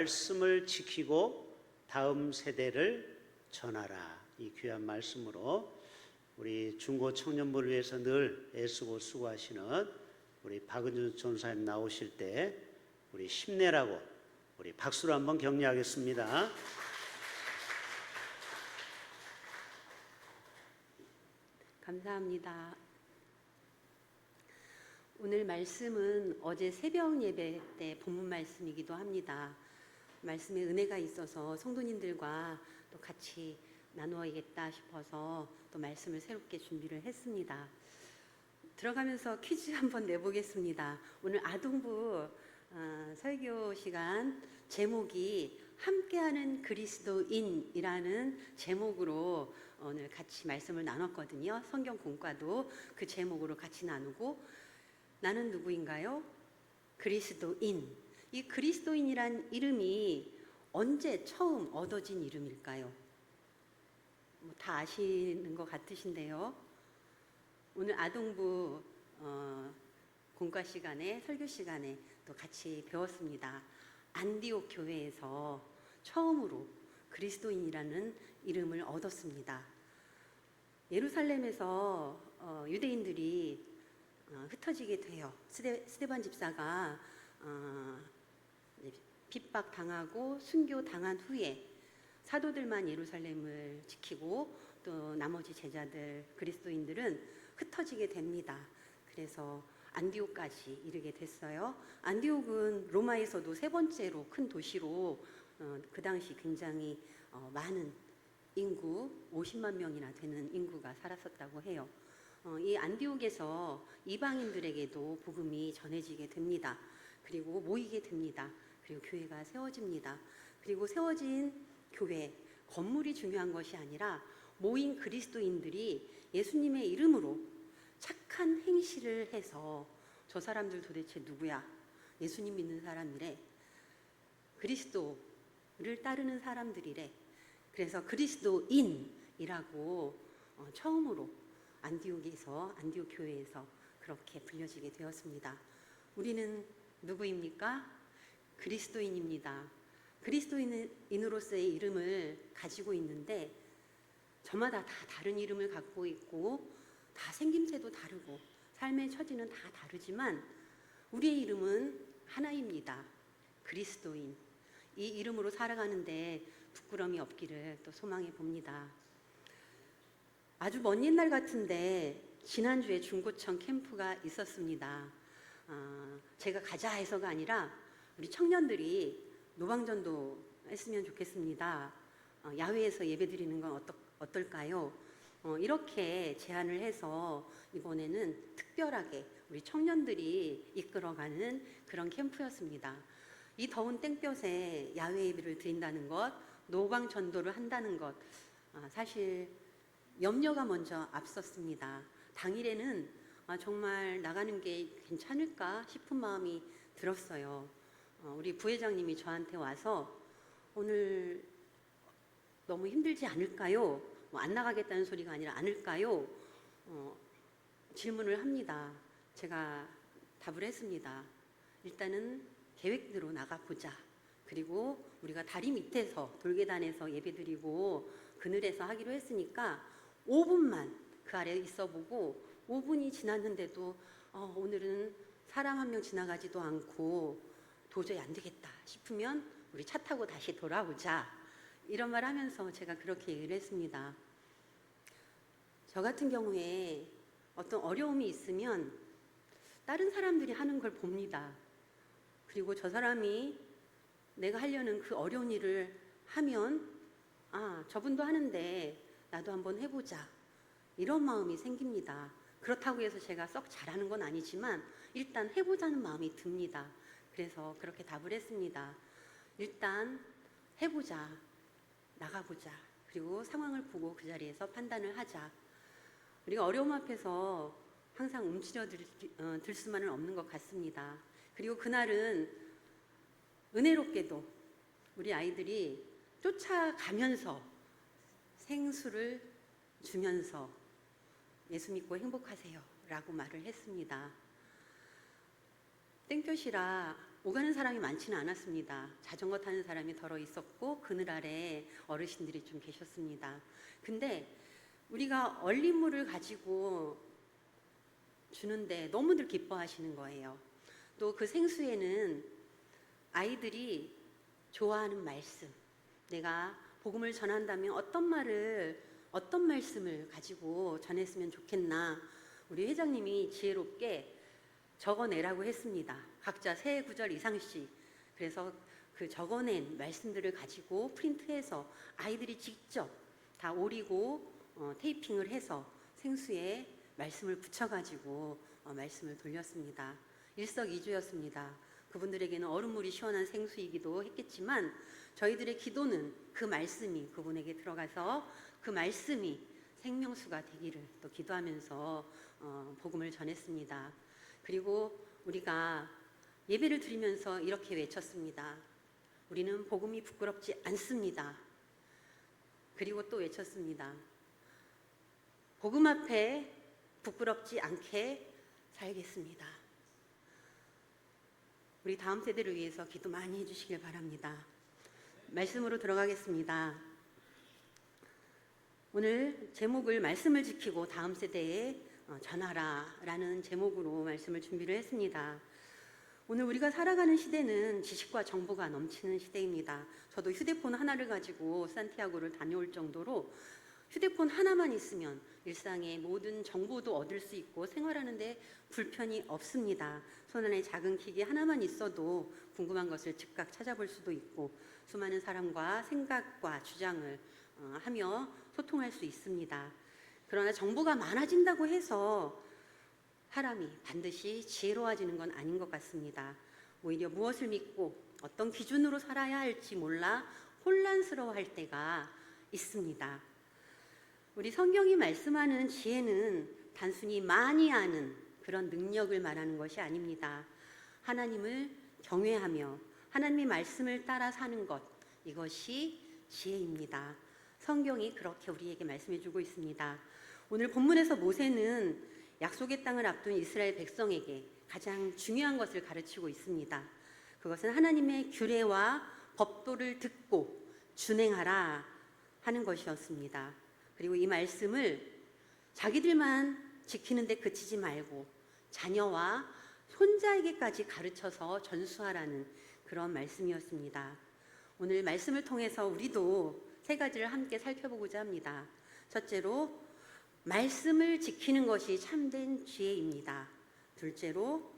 말씀을 지키고 다음 세대를 전하라. 이 귀한 말씀으로 우리 중고 청년부를 위해서 늘 애쓰고 수고하시는 우리 박은준 전사님 나오실 때 우리 힘내라고 우리 박수로 한번 격려하겠습니다. 감사합니다. 오늘 말씀은 어제 새벽 예배 때 본문 말씀이기도 합니다. 말씀에 은혜가 있어서 성도님들과 또 같이 나누어야겠다 싶어서 또 말씀을 새롭게 준비를 했습니다. 들어가면서 퀴즈 한번 내보겠습니다. 오늘 아동부 설교 시간 제목이 함께하는 그리스도인이라는 제목으로 오늘 같이 말씀을 나눴거든요. 성경 공과도 그 제목으로 같이 나누고, 나는 누구인가요? 그리스도인. 이 그리스도인이란 이름이 언제 처음 얻어진 이름일까요? 다 아시는 것 같으신데요. 오늘 아동부 공과 시간에, 설교 시간에 또 같이 배웠습니다. 안디옥 교회에서 처음으로 그리스도인이라는 이름을 얻었습니다. 예루살렘에서 유대인들이 흩어지게 돼요. 스데반 집사가 핍박당하고 순교당한 후에 사도들만 예루살렘을 지키고 또 나머지 제자들, 그리스도인들은 흩어지게 됩니다. 그래서 안디옥까지 이르게 됐어요. 안디옥은 로마에서도 세 번째로 큰 도시로 그 당시 굉장히 많은 인구, 50만 명이나 되는 인구가 살았었다고 해요. 이 안디옥에서 이방인들에게도 복음이 전해지게 됩니다. 그리고 모이게 됩니다. 그리고 교회가 세워집니다. 그리고 세워진 교회, 건물이 중요한 것이 아니라 모인 그리스도인들이 예수님의 이름으로 착한 행실을 해서 저 사람들 도대체 누구야? 예수님 믿는 사람이래. 그리스도를 따르는 사람들이래. 그래서 그리스도인이라고 처음으로 안디옥 교회에서 그렇게 불려지게 되었습니다. 우리는 누구입니까? 그리스도인입니다. 그리스도인으로서의 이름을 가지고 있는데 저마다 다 다른 이름을 갖고 있고 다 생김새도 다르고 삶의 처지는 다 다르지만 우리의 이름은 하나입니다. 그리스도인. 이 이름으로 살아가는데 부끄러움이 없기를 또 소망해 봅니다. 아주 먼 옛날 같은데 지난주에 중고청 캠프가 있었습니다. 제가 가자 해서가 아니라 우리 청년들이 노방전도 했으면 좋겠습니다. 야외에서 예배 드리는 건 어떨까요? 이렇게 제안을 해서 이번에는 특별하게 우리 청년들이 이끌어가는 그런 캠프였습니다. 이 더운 땡볕에 야외 예배를 드린다는 것, 노방 전도를 한다는 것, 사실 염려가 먼저 앞섰습니다. 당일에는 정말 나가는 게 괜찮을까 싶은 마음이 들었어요. 우리 부회장님이 저한테 와서 오늘 너무 힘들지 않을까요? 안 나가겠다는 소리가 아니라 않을까요? 질문을 합니다. 제가 답을 했습니다. 일단은 계획대로 나가보자. 그리고 우리가 다리 밑에서 돌계단에서 예배드리고 그늘에서 하기로 했으니까 5분만 그 아래에 있어보고 5분이 지났는데도 오늘은 사람 한 명 지나가지도 않고 도저히 안 되겠다 싶으면 우리 차 타고 다시 돌아오자. 이런 말 하면서 제가 그렇게 얘기를 했습니다. 저 같은 경우에 어떤 어려움이 있으면 다른 사람들이 하는 걸 봅니다. 그리고 저 사람이 내가 하려는 그 어려운 일을 하면 저분도 하는데 나도 한번 해보자. 이런 마음이 생깁니다. 그렇다고 해서 제가 썩 잘하는 건 아니지만 일단 해보자는 마음이 듭니다. 그래서 그렇게 답을 했습니다. 일단 해보자. 나가보자. 그리고 상황을 보고 그 자리에서 판단을 하자. 우리가 어려움 앞에서 항상 움츠러들 수만은 없는 것 같습니다. 그리고 그날은 은혜롭게도 우리 아이들이 쫓아가면서 생수를 주면서 예수 믿고 행복하세요 라고 말을 했습니다. 땡볕이라 오가는 사람이 많지는 않았습니다. 자전거 타는 사람이 덜어 있었고 그늘 아래 어르신들이 좀 계셨습니다. 근데 우리가 얼린물을 가지고 주는데 너무들 기뻐하시는 거예요. 또 그 생수에는 아이들이 좋아하는 말씀, 내가 복음을 전한다면 어떤 말씀을 가지고 전했으면 좋겠나, 우리 회장님이 지혜롭게 적어내라고 했습니다. 각자 3구절 이상씩. 그래서 그 적어낸 말씀들을 가지고 프린트해서 아이들이 직접 다 오리고 테이핑을 해서 생수에 말씀을 붙여가지고 말씀을 돌렸습니다. 일석이조였습니다. 그분들에게는 얼음물이 시원한 생수이기도 했겠지만 저희들의 기도는 그 말씀이 그분에게 들어가서 그 말씀이 생명수가 되기를 또 기도하면서 복음을 전했습니다. 그리고 우리가 예배를 드리면서 이렇게 외쳤습니다. 우리는 복음이 부끄럽지 않습니다. 그리고 또 외쳤습니다. 복음 앞에 부끄럽지 않게 살겠습니다. 우리 다음 세대를 위해서 기도 많이 해주시길 바랍니다. 말씀으로 들어가겠습니다. 오늘 제목을 말씀을 지키고 다음 세대에 전하라 라는 제목으로 말씀을 준비를 했습니다. 오늘 우리가 살아가는 시대는 지식과 정보가 넘치는 시대입니다. 저도 휴대폰 하나를 가지고 산티아고를 다녀올 정도로 휴대폰 하나만 있으면 일상의 모든 정보도 얻을 수 있고 생활하는데 불편이 없습니다. 손안에 작은 기기 하나만 있어도 궁금한 것을 즉각 찾아볼 수도 있고 수많은 사람과 생각과 주장을 하며 소통할 수 있습니다. 그러나 정보가 많아진다고 해서 사람이 반드시 지혜로워지는 건 아닌 것 같습니다. 오히려 무엇을 믿고 어떤 기준으로 살아야 할지 몰라 혼란스러워할 때가 있습니다. 우리 성경이 말씀하는 지혜는 단순히 많이 아는 그런 능력을 말하는 것이 아닙니다. 하나님을 경외하며 하나님의 말씀을 따라 사는 것, 이것이 지혜입니다. 성경이 그렇게 우리에게 말씀해주고 있습니다. 오늘 본문에서 모세는 약속의 땅을 앞둔 이스라엘 백성에게 가장 중요한 것을 가르치고 있습니다. 그것은 하나님의 규례와 법도를 듣고 준행하라 하는 것이었습니다. 그리고 이 말씀을 자기들만 지키는 데 그치지 말고 자녀와 손자에게까지 가르쳐서 전수하라는 그런 말씀이었습니다. 오늘 말씀을 통해서 우리도 3가지를 함께 살펴보고자 합니다. 첫째로, 말씀을 지키는 것이 참된 지혜입니다. 둘째로,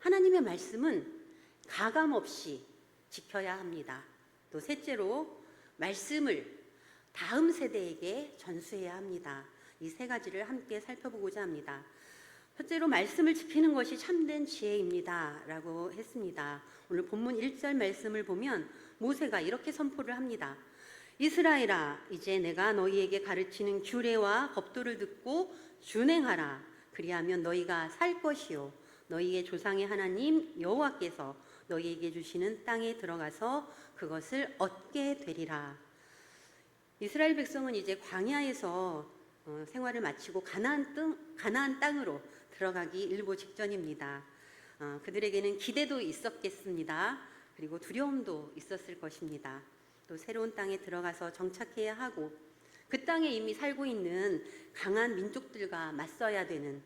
하나님의 말씀은 가감없이 지켜야 합니다. 또 셋째로, 말씀을 다음 세대에게 전수해야 합니다. 이 3가지를 함께 살펴보고자 합니다. 첫째로, 말씀을 지키는 것이 참된 지혜입니다 라고 했습니다. 오늘 본문 1절 말씀을 보면 모세가 이렇게 선포를 합니다. 이스라엘아, 이제 내가 너희에게 가르치는 규례와 법도를 듣고 준행하라. 그리하면 너희가 살 것이요 너희의 조상의 하나님 여호와께서 너희에게 주시는 땅에 들어가서 그것을 얻게 되리라. 이스라엘 백성은 이제 광야에서 생활을 마치고 가나안 땅으로 들어가기 일보 직전입니다. 그들에게는 기대도 있었겠습니다. 그리고 두려움도 있었을 것입니다. 또 새로운 땅에 들어가서 정착해야 하고 그 땅에 이미 살고 있는 강한 민족들과 맞서야 되는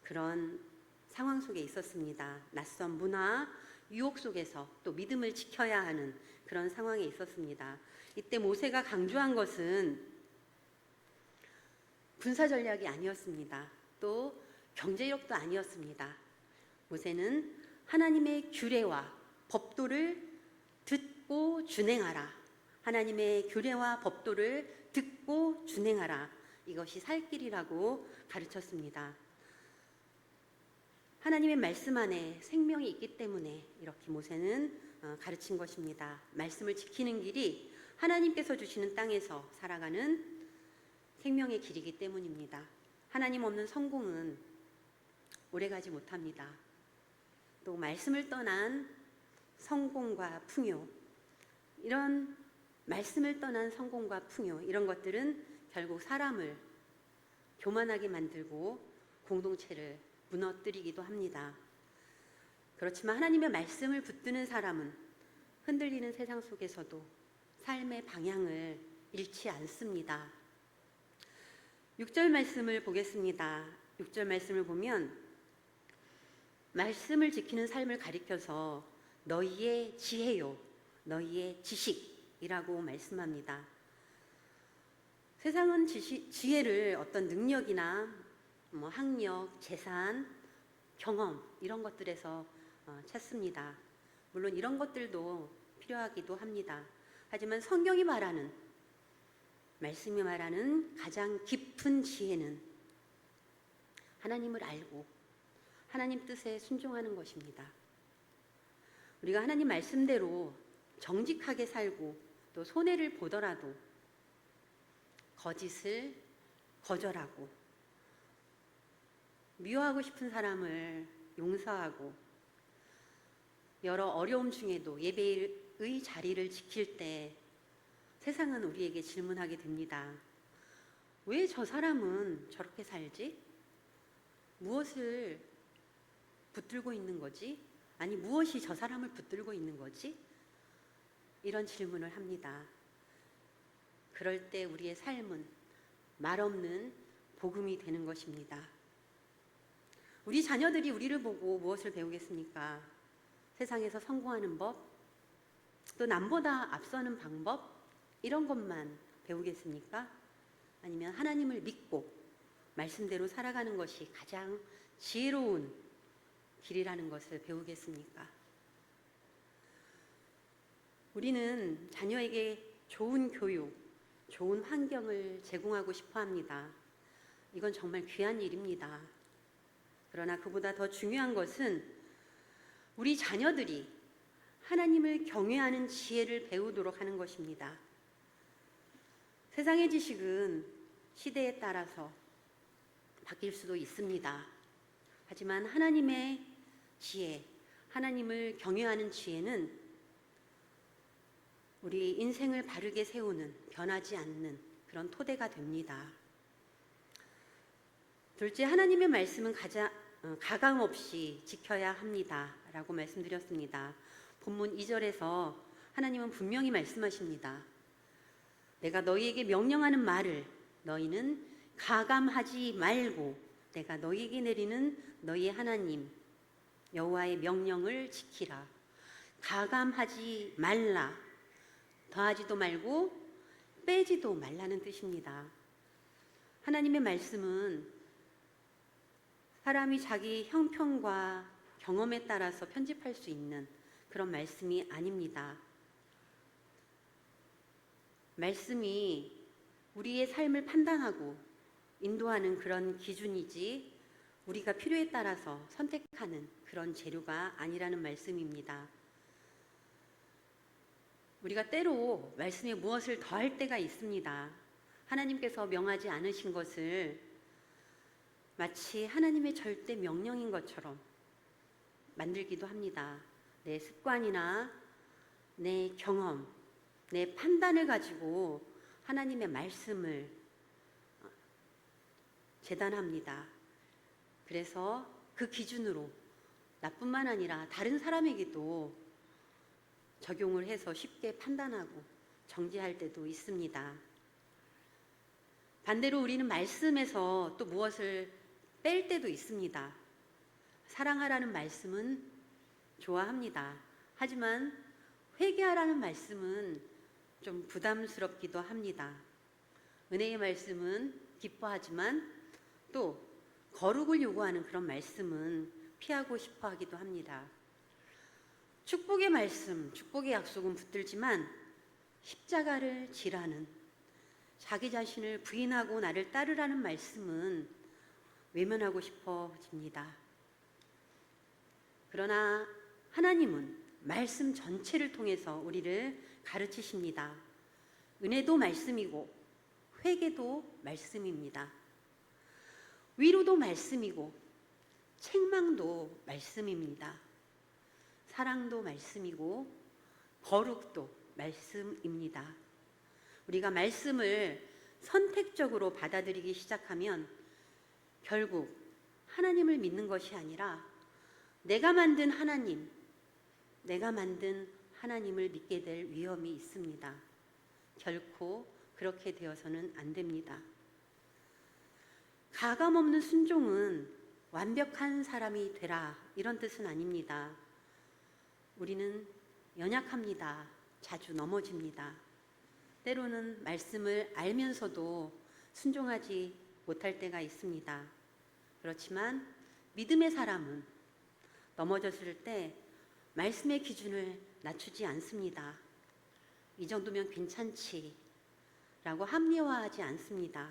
그런 상황 속에 있었습니다. 낯선 문화, 유혹 속에서 또 믿음을 지켜야 하는 그런 상황에 있었습니다. 이때 모세가 강조한 것은 군사 전략이 아니었습니다. 또 경제력도 아니었습니다. 모세는 하나님의 규례와 법도를 듣고 준행하라. 하나님의 규례와 법도를 듣고 준행하라. 이것이 살 길이라고 가르쳤습니다. 하나님의 말씀 안에 생명이 있기 때문에 이렇게 모세는 가르친 것입니다. 말씀을 지키는 길이 하나님께서 주시는 땅에서 살아가는 생명의 길이기 때문입니다. 하나님 없는 성공은 오래가지 못합니다. 또 말씀을 떠난 성공과 풍요, 이런 말씀을 떠난 성공과 풍요, 이런 것들은 결국 사람을 교만하게 만들고 공동체를 무너뜨리기도 합니다. 그렇지만 하나님의 말씀을 붙드는 사람은 흔들리는 세상 속에서도 삶의 방향을 잃지 않습니다. 6절 말씀을 보겠습니다. 6절 말씀을 보면 말씀을 지키는 삶을 가리켜서 너희의 지혜요, 너희의 지식이라고 말씀합니다. 세상은 지혜를 어떤 능력이나 학력, 재산, 경험 이런 것들에서 찾습니다. 물론 이런 것들도 필요하기도 합니다. 하지만 성경이 말하는, 말씀이 말하는 가장 깊은 지혜는 하나님을 알고 하나님 뜻에 순종하는 것입니다. 우리가 하나님 말씀대로 정직하게 살고 또 손해를 보더라도 거짓을 거절하고 미워하고 싶은 사람을 용서하고 여러 어려움 중에도 예배의 자리를 지킬 때 세상은 우리에게 질문하게 됩니다. 왜 저 사람은 저렇게 살지? 무엇을 붙들고 있는 거지? 아니 무엇이 저 사람을 붙들고 있는 거지? 이런 질문을 합니다. 그럴 때 우리의 삶은 말없는 복음이 되는 것입니다. 우리 자녀들이 우리를 보고 무엇을 배우겠습니까? 세상에서 성공하는 법, 또 남보다 앞서는 방법, 이런 것만 배우겠습니까? 아니면 하나님을 믿고 말씀대로 살아가는 것이 가장 지혜로운 길이라는 것을 배우겠습니까? 우리는 자녀에게 좋은 교육, 좋은 환경을 제공하고 싶어 합니다. 이건 정말 귀한 일입니다. 그러나 그보다 더 중요한 것은 우리 자녀들이 하나님을 경외하는 지혜를 배우도록 하는 것입니다. 세상의 지식은 시대에 따라서 바뀔 수도 있습니다. 하지만 하나님의 지혜, 하나님을 경외하는 지혜는 우리 인생을 바르게 세우는, 변하지 않는 그런 토대가 됩니다. 둘째, 하나님의 말씀은 가감 없이 지켜야 합니다 라고 말씀드렸습니다. 본문 2절에서 하나님은 분명히 말씀하십니다. 내가 너희에게 명령하는 말을 너희는 가감하지 말고 내가 너희에게 내리는 너희의 하나님 여호와의 명령을 지키라. 가감하지 말라. 더하지도 말고 빼지도 말라는 뜻입니다. 하나님의 말씀은 사람이 자기 형편과 경험에 따라서 편집할 수 있는 그런 말씀이 아닙니다. 말씀이 우리의 삶을 판단하고 인도하는 그런 기준이지 우리가 필요에 따라서 선택하는 그런 재료가 아니라는 말씀입니다. 우리가 때로 말씀에 무엇을 더할 때가 있습니다. 하나님께서 명하지 않으신 것을 마치 하나님의 절대 명령인 것처럼 만들기도 합니다. 내 습관이나 내 경험, 내 판단을 가지고 하나님의 말씀을 재단합니다. 그래서 그 기준으로 나뿐만 아니라 다른 사람에게도 적용을 해서 쉽게 판단하고 정죄할 때도 있습니다. 반대로 우리는 말씀에서 또 무엇을 뺄 때도 있습니다. 사랑하라는 말씀은 좋아합니다. 하지만 회개하라는 말씀은 좀 부담스럽기도 합니다. 은혜의 말씀은 기뻐하지만 또 거룩을 요구하는 그런 말씀은 피하고 싶어 하기도 합니다. 축복의 말씀, 축복의 약속은 붙들지만 십자가를 지라는 자기 자신을 부인하고 나를 따르라는 말씀은 외면하고 싶어집니다. 그러나 하나님은 말씀 전체를 통해서 우리를 가르치십니다. 은혜도 말씀이고 회개도 말씀입니다. 위로도 말씀이고 책망도 말씀입니다. 사랑도 말씀이고 거룩도 말씀입니다. 우리가 말씀을 선택적으로 받아들이기 시작하면 결국 하나님을 믿는 것이 아니라 내가 만든 하나님, 내가 만든 하나님을 믿게 될 위험이 있습니다. 결코 그렇게 되어서는 안 됩니다. 가감 없는 순종은 완벽한 사람이 되라 이런 뜻은 아닙니다. 우리는 연약합니다. 자주 넘어집니다. 때로는 말씀을 알면서도 순종하지 못할 때가 있습니다. 그렇지만 믿음의 사람은 넘어졌을 때 말씀의 기준을 낮추지 않습니다. 이 정도면 괜찮지 라고 합리화하지 않습니다.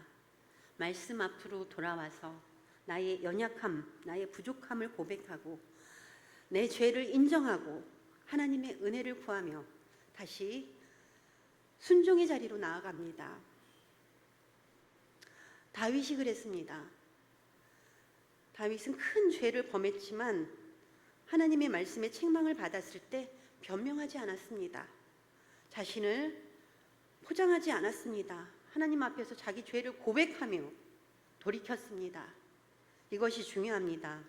말씀 앞으로 돌아와서 나의 연약함, 나의 부족함을 고백하고 내 죄를 인정하고 하나님의 은혜를 구하며 다시 순종의 자리로 나아갑니다. 다윗이 그랬습니다. 다윗은 큰 죄를 범했지만 하나님의 말씀에 책망을 받았을 때 변명하지 않았습니다. 자신을 포장하지 않았습니다. 하나님 앞에서 자기 죄를 고백하며 돌이켰습니다. 이것이 중요합니다.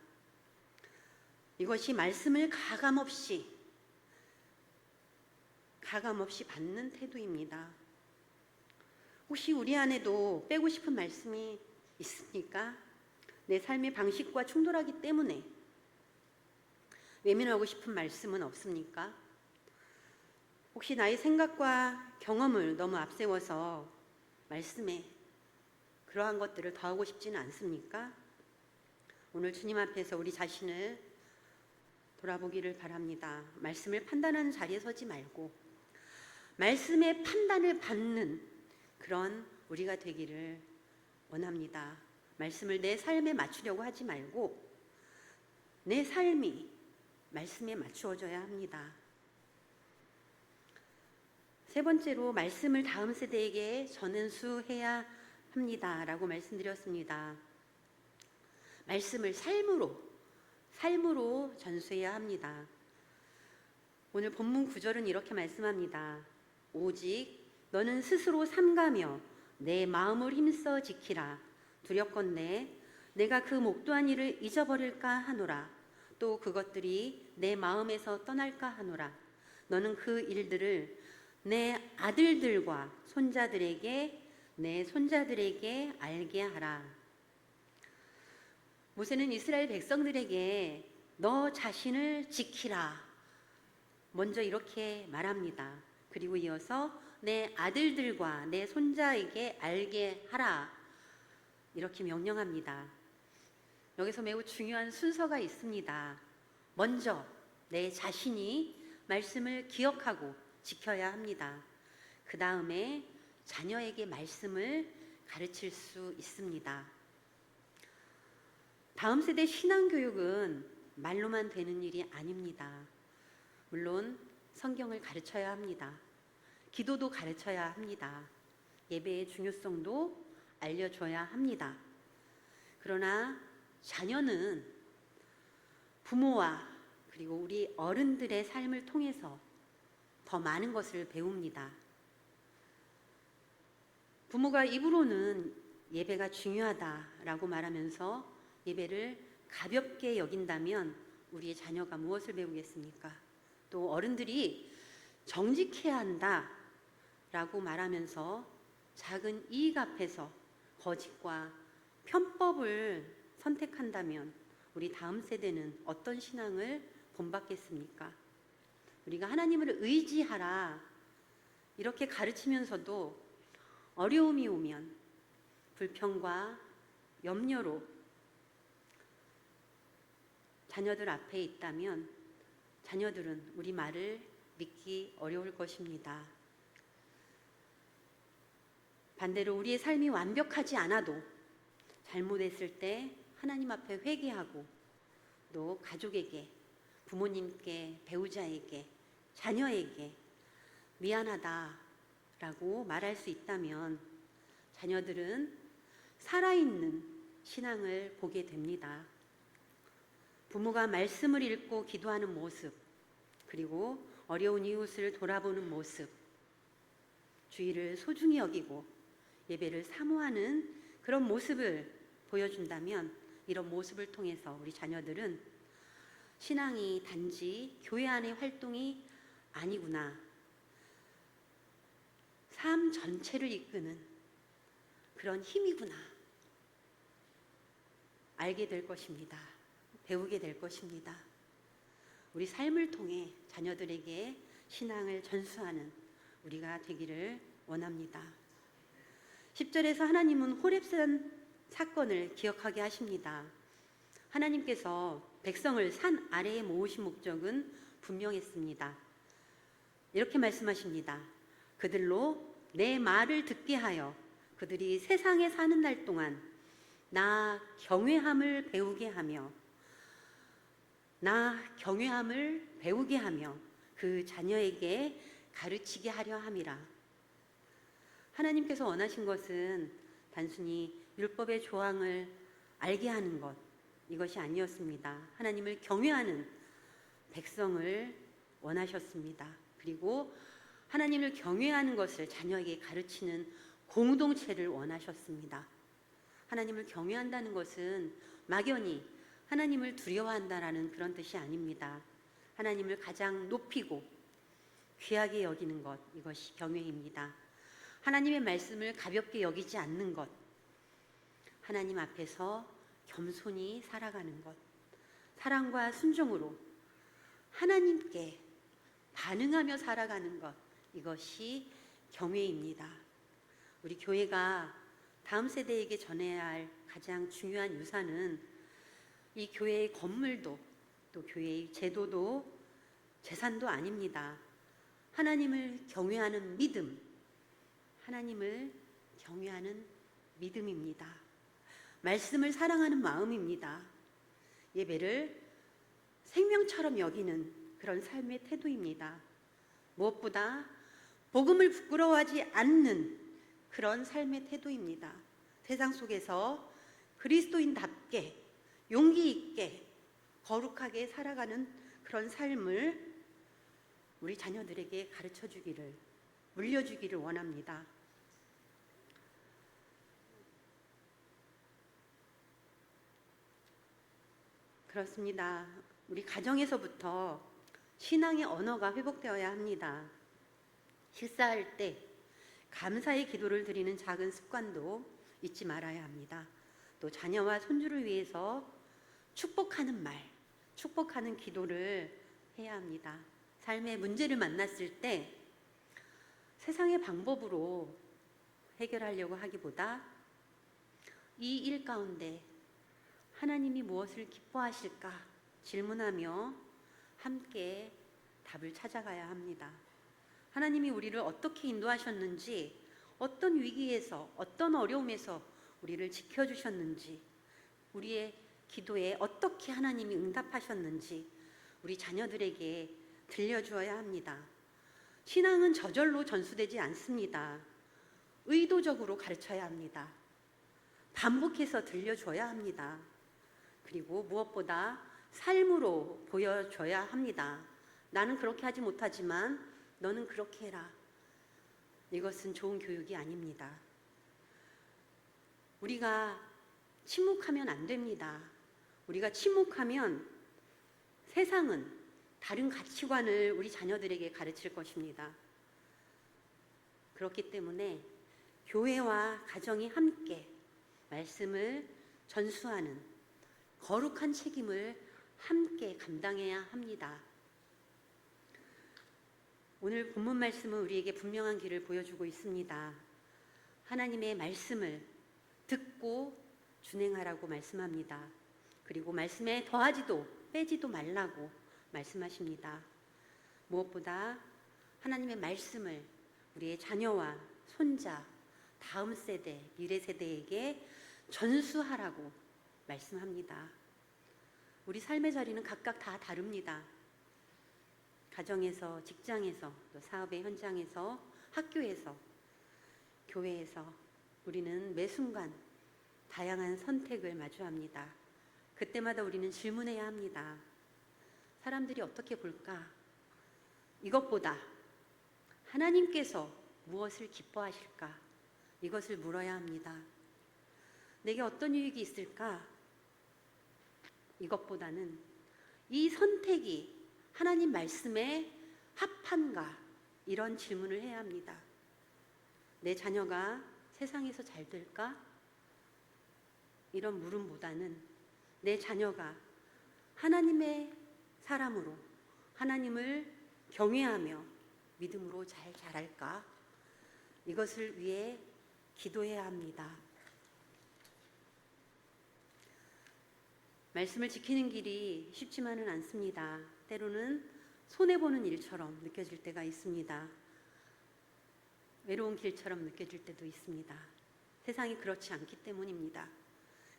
이것이 말씀을 가감없이 받는 태도입니다. 혹시 우리 안에도 빼고 싶은 말씀이 있습니까? 내 삶의 방식과 충돌하기 때문에 외면하고 싶은 말씀은 없습니까? 혹시 나의 생각과 경험을 너무 앞세워서 말씀에 그러한 것들을 더하고 싶지는 않습니까? 오늘 주님 앞에서 우리 자신을 돌아보기를 바랍니다. 말씀을 판단하는 자리에 서지 말고 말씀의 판단을 받는 그런 우리가 되기를 원합니다. 말씀을 내 삶에 맞추려고 하지 말고 내 삶이 말씀에 맞추어져야 합니다. 세 번째로 말씀을 다음 세대에게 전수해야 합니다 라고 말씀드렸습니다. 말씀을 삶으로 전수해야 합니다. 오늘 본문 9절은 이렇게 말씀합니다. 오직 너는 스스로 삼가며 내 마음을 힘써 지키라. 두렵건대 내가 그 목도한 일을 잊어버릴까 하노라. 또 그것들이 내 마음에서 떠날까 하노라. 너는 그 일들을 내 아들들과 손자들에게 내 손자들에게 알게 하라. 모세는 이스라엘 백성들에게 너 자신을 지키라 먼저 이렇게 말합니다. 그리고 이어서 내 아들들과 내 손자에게 알게 하라 이렇게 명령합니다. 여기서 매우 중요한 순서가 있습니다. 먼저 내 자신이 말씀을 기억하고 지켜야 합니다. 그 다음에 자녀에게 말씀을 가르칠 수 있습니다. 다음 세대 신앙교육은 말로만 되는 일이 아닙니다. 물론 성경을 가르쳐야 합니다. 기도도 가르쳐야 합니다. 예배의 중요성도 알려줘야 합니다. 그러나 자녀는 부모와 그리고 우리 어른들의 삶을 통해서 더 많은 것을 배웁니다. 부모가 입으로는 예배가 중요하다라고 말하면서 예배를 가볍게 여긴다면 우리의 자녀가 무엇을 배우겠습니까? 또 어른들이 정직해야 한다라고 말하면서 작은 이익 앞에서 거짓과 편법을 선택한다면 우리 다음 세대는 어떤 신앙을 본받겠습니까? 우리가 하나님을 의지하라 이렇게 가르치면서도 어려움이 오면 불평과 염려로 자녀들 앞에 있다면 자녀들은 우리 말을 믿기 어려울 것입니다. 반대로 우리의 삶이 완벽하지 않아도 잘못했을 때 하나님 앞에 회개하고 또 가족에게, 부모님께, 배우자에게, 자녀에게 미안하다라고 말할 수 있다면 자녀들은 살아있는 신앙을 보게 됩니다. 부모가 말씀을 읽고 기도하는 모습, 그리고 어려운 이웃을 돌아보는 모습, 주의를 소중히 여기고 예배를 사모하는 그런 모습을 보여준다면 이런 모습을 통해서 우리 자녀들은 신앙이 단지 교회 안의 활동이 아니구나. 삶 전체를 이끄는 그런 힘이구나. 알게 될 것입니다. 배우게 될 것입니다. 우리 삶을 통해 자녀들에게 신앙을 전수하는 우리가 되기를 원합니다. 10절에서 하나님은 호렙산 사건을 기억하게 하십니다. 하나님께서 백성을 산 아래에 모으신 목적은 분명했습니다. 이렇게 말씀하십니다. 그들로 내 말을 듣게 하여 그들이 세상에 사는 날 동안 나 경외함을 배우게 하며 그 자녀에게 가르치게 하려 함이라. 하나님께서 원하신 것은 단순히 율법의 조항을 알게 하는 것, 이것이 아니었습니다. 하나님을 경외하는 백성을 원하셨습니다. 그리고 하나님을 경외하는 것을 자녀에게 가르치는 공동체를 원하셨습니다. 하나님을 경외한다는 것은 막연히 하나님을 두려워한다라는 그런 뜻이 아닙니다. 하나님을 가장 높이고 귀하게 여기는 것, 이것이 경외입니다. 하나님의 말씀을 가볍게 여기지 않는 것, 하나님 앞에서 겸손히 살아가는 것, 사랑과 순종으로 하나님께 반응하며 살아가는 것, 이것이 경외입니다. 우리 교회가 다음 세대에게 전해야 할 가장 중요한 유산은 이 교회의 건물도 또 교회의 제도도 재산도 아닙니다. 하나님을 경외하는 믿음, 하나님을 경외하는 믿음입니다. 말씀을 사랑하는 마음입니다. 예배를 생명처럼 여기는 그런 삶의 태도입니다. 무엇보다 복음을 부끄러워하지 않는 그런 삶의 태도입니다. 세상 속에서 그리스도인답게 용기 있게 거룩하게 살아가는 그런 삶을 우리 자녀들에게 가르쳐 주기를, 물려주기를 원합니다. 그렇습니다. 우리 가정에서부터 신앙의 언어가 회복되어야 합니다. 식사할 때 감사의 기도를 드리는 작은 습관도 잊지 말아야 합니다. 또 자녀와 손주를 위해서 축복하는 말, 축복하는 기도를 해야 합니다. 삶의 문제를 만났을 때 세상의 방법으로 해결하려고 하기보다 이 일 가운데 하나님이 무엇을 기뻐하실까 질문하며 함께 답을 찾아가야 합니다. 하나님이 우리를 어떻게 인도하셨는지, 어떤 위기에서, 어떤 어려움에서 우리를 지켜주셨는지, 우리의 기도에 어떻게 하나님이 응답하셨는지 우리 자녀들에게 들려주어야 합니다. 신앙은 저절로 전수되지 않습니다. 의도적으로 가르쳐야 합니다. 반복해서 들려줘야 합니다. 그리고 무엇보다 삶으로 보여줘야 합니다. 나는 그렇게 하지 못하지만 너는 그렇게 해라. 이것은 좋은 교육이 아닙니다. 우리가 침묵하면 안 됩니다. 우리가 침묵하면 세상은 다른 가치관을 우리 자녀들에게 가르칠 것입니다. 그렇기 때문에 교회와 가정이 함께 말씀을 전수하는 거룩한 책임을 함께 감당해야 합니다. 오늘 본문 말씀은 우리에게 분명한 길을 보여주고 있습니다. 하나님의 말씀을 듣고 준행하라고 말씀합니다. 그리고 말씀에 더하지도 빼지도 말라고 말씀하십니다. 무엇보다 하나님의 말씀을 우리의 자녀와 손자, 다음 세대, 미래 세대에게 전수하라고 말씀합니다. 우리 삶의 자리는 각각 다 다릅니다. 가정에서, 직장에서, 또 사업의 현장에서, 학교에서, 교회에서 우리는 매 순간 다양한 선택을 마주합니다. 그때마다 우리는 질문해야 합니다. 사람들이 어떻게 볼까? 이것보다 하나님께서 무엇을 기뻐하실까? 이것을 물어야 합니다. 내게 어떤 유익이 있을까? 이것보다는 이 선택이 하나님 말씀에 합한가? 이런 질문을 해야 합니다. 내 자녀가 세상에서 잘 될까? 이런 물음보다는 내 자녀가 하나님의 사람으로 하나님을 경외하며 믿음으로 잘 자랄까? 이것을 위해 기도해야 합니다. 말씀을 지키는 길이 쉽지만은 않습니다. 때로는 손해보는 일처럼 느껴질 때가 있습니다. 외로운 길처럼 느껴질 때도 있습니다. 세상이 그렇지 않기 때문입니다.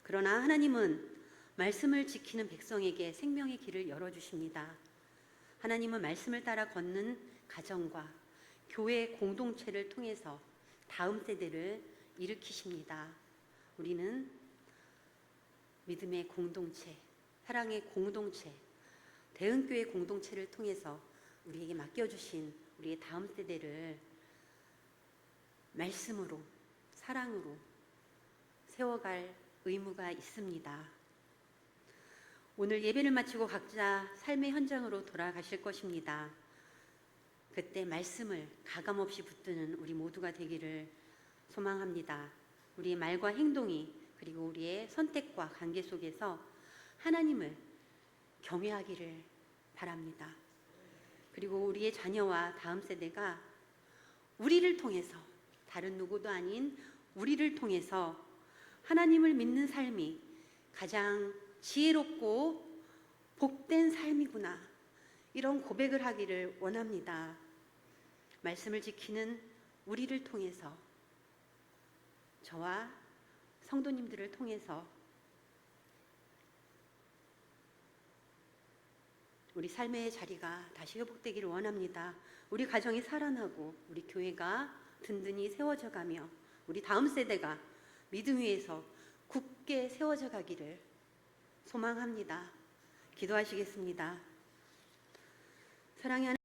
그러나 하나님은 말씀을 지키는 백성에게 생명의 길을 열어주십니다. 하나님은 말씀을 따라 걷는 가정과 교회 공동체를 통해서 다음 세대를 일으키십니다. 우리는 믿음의 공동체, 사랑의 공동체, 대은교회 공동체를 통해서 우리에게 맡겨주신 우리의 다음 세대를 말씀으로, 사랑으로 세워갈 의무가 있습니다. 오늘 예배를 마치고 각자 삶의 현장으로 돌아가실 것입니다. 그때 말씀을 가감없이 붙드는 우리 모두가 되기를 소망합니다. 우리의 말과 행동이 그리고 우리의 선택과 관계 속에서 하나님을 경외하기를 바랍니다. 그리고 우리의 자녀와 다음 세대가 우리를 통해서, 다른 누구도 아닌 우리를 통해서 하나님을 믿는 삶이 가장 지혜롭고 복된 삶이구나, 이런 고백을 하기를 원합니다. 말씀을 지키는 우리를 통해서, 저와 성도님들을 통해서 우리 삶의 자리가 다시 회복되기를 원합니다. 우리 가정이 살아나고 우리 교회가 든든히 세워져 가며 우리 다음 세대가 믿음 위에서 굳게 세워져 가기를 소망합니다. 기도하시겠습니다. 사랑의 하나님,